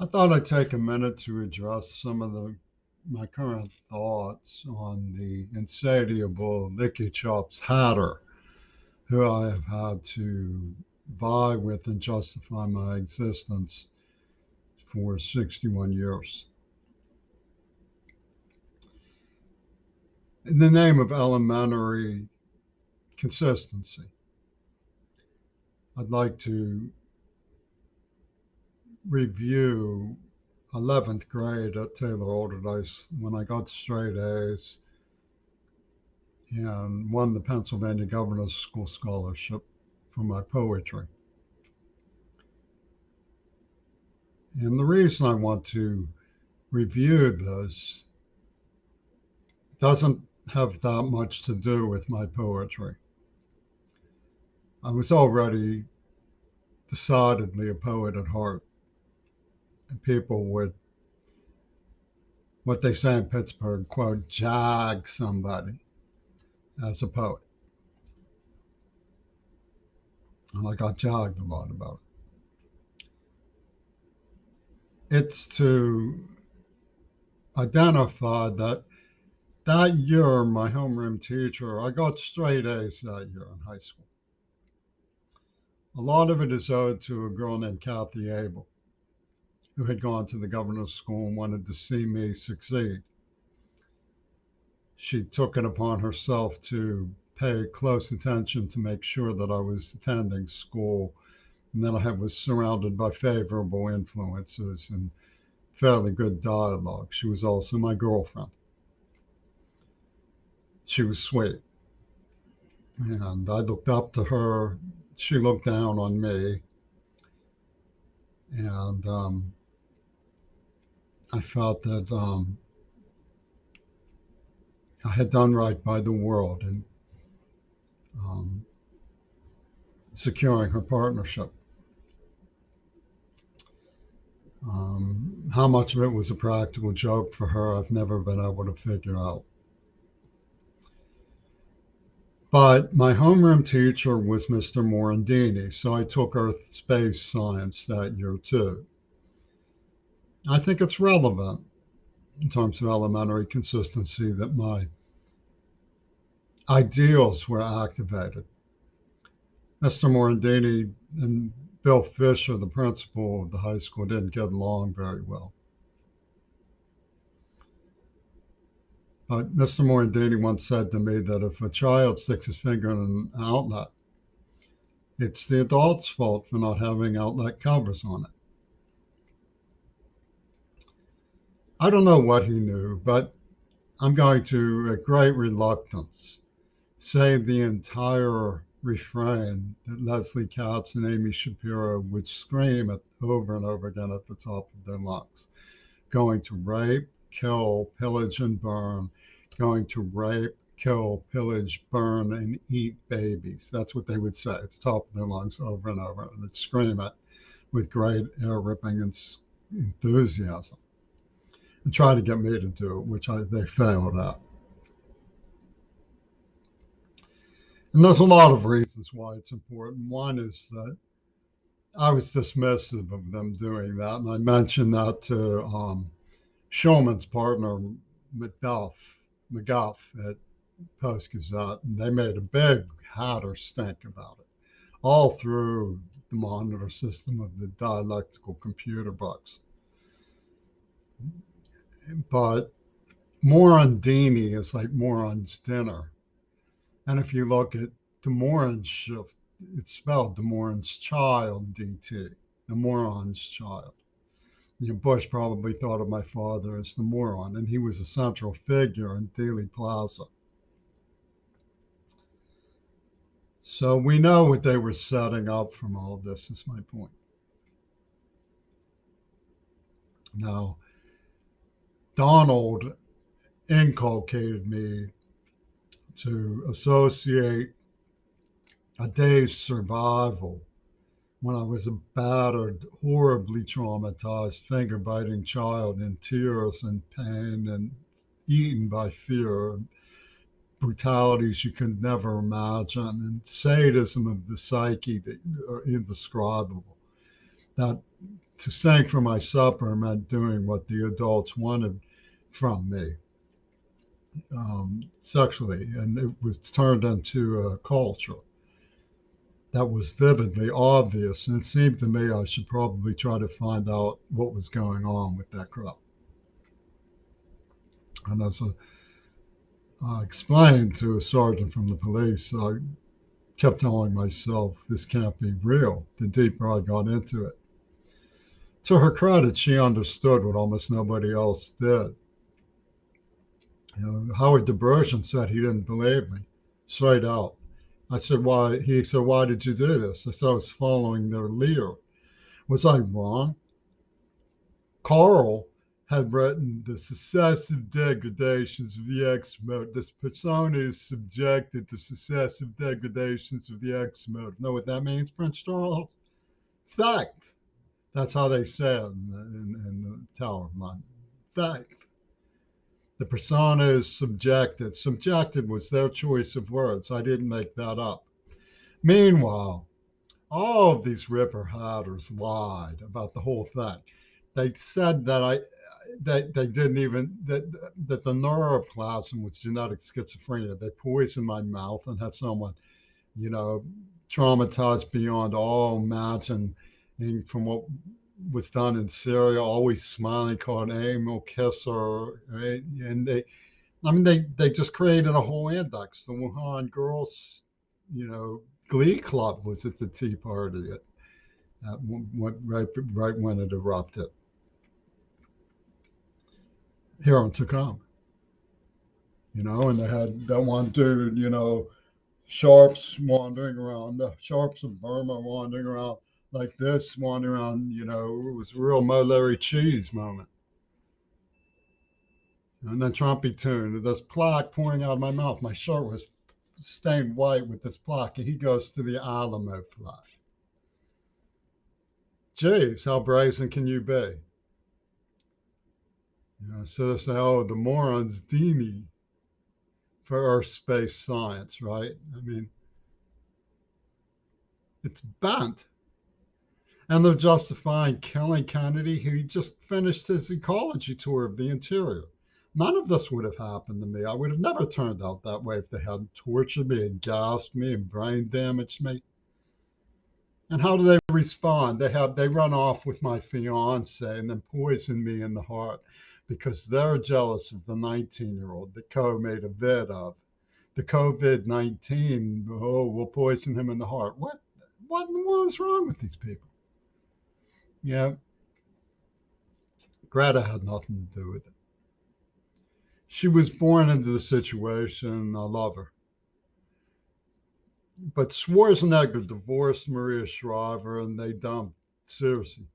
I thought I'd take a minute to address some of my current thoughts on the insatiable Licky Chops Hatter, who I have had to vie with and justify my existence for 61 years. In the name of elementary consistency, I'd like to review 11th grade at Taylor Alderdice when I got straight A's and won the Pennsylvania Governor's School Scholarship for my poetry. And the reason I want to review this doesn't have that much to do with my poetry. I was already decidedly a poet at heart, and people would, what they say in Pittsburgh, quote, jag somebody as a poet. And I got jagged a lot about it. It's to identify that year, my homeroom teacher, I got straight A's that year in high school. A lot of it is owed to a girl named Kathy Abel, who had gone to the governor's school and wanted to see me succeed. She took it upon herself to pay close attention to make sure that I was attending school and that I was surrounded by favorable influences and fairly good dialogue. She was also my girlfriend. She was sweet, and I looked up to her. She looked down on me, and I felt that I had done right by the world in um, securing her partnership. How much of it was a practical joke for her, I've never been able to figure out. But my homeroom teacher was Mr. Morandini, so I took Earth Space Science that year too. I think it's relevant in terms of elementary consistency that my ideals were activated. Mr. Morandini and Bill Fisher, the principal of the high school, didn't get along very well. But Mr. Morandini once said to me that if a child sticks his finger in an outlet, it's the adult's fault for not having outlet covers on it. I don't know what he knew, but I'm going to, at great reluctance, say the entire refrain that Leslie Katz and Amy Shapiro would scream at over and over again at the top of their lungs. Going to rape, kill, pillage, and burn. Going to rape, kill, pillage, burn, and eat babies. That's what they would say at the top of their lungs over and over. And they'd scream it with great air-ripping enthusiasm and try to get me to do it, which they failed at. And there's a lot of reasons why it's important. One is that I was dismissive of them doing that, and I mentioned that to Shulman's partner, McGuff at Post Gazette, and they made a big Hatter stink about it, all through the monitor system of the dialectical computer books. But Morandini is like moron's dinner. And if you look at De Moran's shift, it's spelled De Moran's child, DT, the moron's child. Bush probably thought of my father as the moron, and he was a central figure in Dealey Plaza. So we know what they were setting up from all this, is my point. Now, Donald inculcated me to associate a day's survival when I was a battered, horribly traumatized, finger biting child in tears and pain and eaten by fear, brutalities you could never imagine, and sadism of the psyche that are indescribable. That to sing for my supper meant doing what the adults wanted from me sexually, and it was turned into a culture that was vividly obvious. And it seemed to me I should probably try to find out what was going on with that crowd. And as I explained to a sergeant from the police, I kept telling myself, this can't be real, the deeper I got into it. To her credit, she understood what almost nobody else did. Howard Debrosian said he didn't believe me, straight out. I said, why? He said, why did you do this? I said, I was following their leader. Was I wrong? Carl had written the successive degradations of the X mode. This persona is subjected to successive degradations of the X mode. Know what that means, Prince Charles? Fact. That's how they say it in the Tower of London. Fact. The persona is subjected. Subjected was their choice of words. I didn't make that up. Meanwhile, all of these Ripper Hatters lied about the whole thing. They said that they didn't even that the neuroplasm was genetic schizophrenia. They poisoned my mouth and had someone, you know, traumatized beyond all imagine from what was done in Syria, always smiling, called Emil Kisser, right? And they just created a whole index. The Wuhan girls, Glee Club was at the Tea Party right when it erupted here in Tacoma. And they had that one dude, Sharps wandering around, the Sharps of Burma wandering around like this, wandering around, it was a real Mo Larry Cheese moment. And then Trumpy tuned, this plaque pouring out of my mouth. My shirt was stained white with this plaque, and he goes to the Alamo plaque. Geez, how brazen can you be? So they say, oh, the morons Dini for Earth space science, right? I mean, it's bent. And they're justifying killing Kennedy, who just finished his ecology tour of the interior. None of this would have happened to me. I would have never turned out that way if they hadn't tortured me and gassed me and brain damaged me. And how do they respond? They run off with my fiance and then poison me in the heart because they're jealous of the 19-year-old that Co made a vid of. The COVID-19, we'll poison him in the heart. What in the world is wrong with these people? Yeah, Greta had nothing to do with it. She was born into the situation. I love her. But Schwarzenegger divorced Maria Shriver and they dumped Cersei.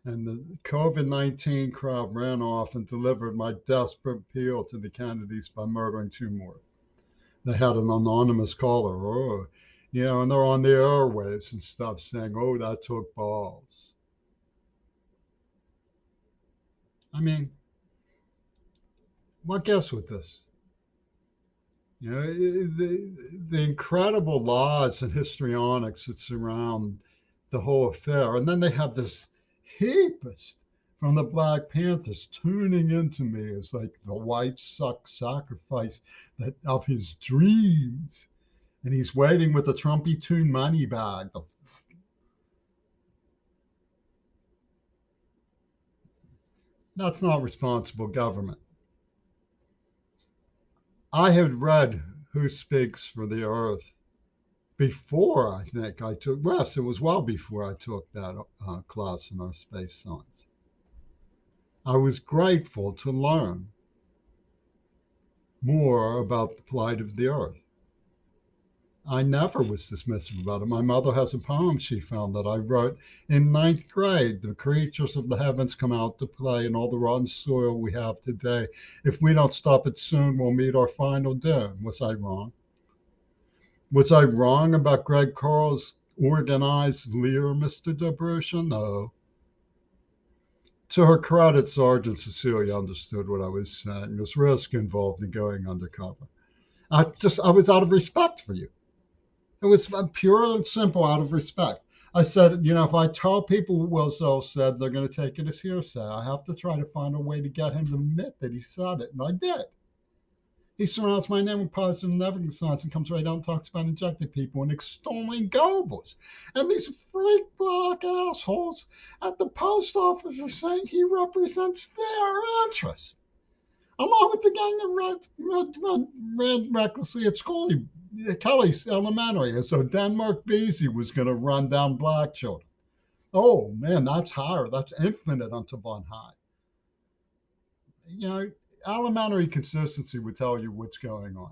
And the COVID-19 crowd ran off and delivered my desperate appeal to the Kennedys by murdering two more. They had an anonymous caller, and they're on the airwaves and stuff saying, oh, that took balls. I mean, what gives with this? The incredible laws and histrionics that surround the whole affair. And then they have this heapist from the Black Panthers tuning into me as like the white sacrifice of his dreams. And he's waiting with the Trumpy Tune money bag. That's not responsible government. I had read Who Speaks for the Earth before I think I took, yes, it was well before I took that class in our space science. I was grateful to learn more about the plight of the Earth. I never was dismissive about it. My mother has a poem she found that I wrote in 9th grade. The creatures of the heavens come out to play in all the rotten soil we have today. If we don't stop it soon, we'll meet our final doom. Was I wrong? Was I wrong about Greg Carl's organized leer, Mr. Debrosian? No. To her credit, Sergeant Cecilia understood what I was saying. There's risk involved in going undercover. I was out of respect for you. It was pure and simple out of respect. I said, you know, if I tell people what Wilson said, they're going to take it as hearsay. I have to try to find a way to get him to admit that he said it, and I did. He surrounds my name with positive evidence signs and comes right out and talks about injecting people and extolling Goebbels. And these freak black assholes at the post office are saying he represents their interest. Along with the gang that ran recklessly at school, Kelly's Elementary. And so Denmark Vesey was going to run down black children. Oh, man, that's higher. That's infinite unto Von High. You know, elementary consistency would tell you what's going on.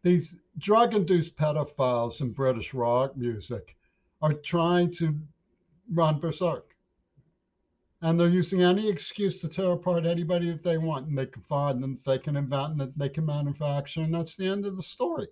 These drug-induced pedophiles in British rock music are trying to run berserk. And they're using any excuse to tear apart anybody that they want, and they can find, and they can invent, and they can manufacture, and that's the end of the story.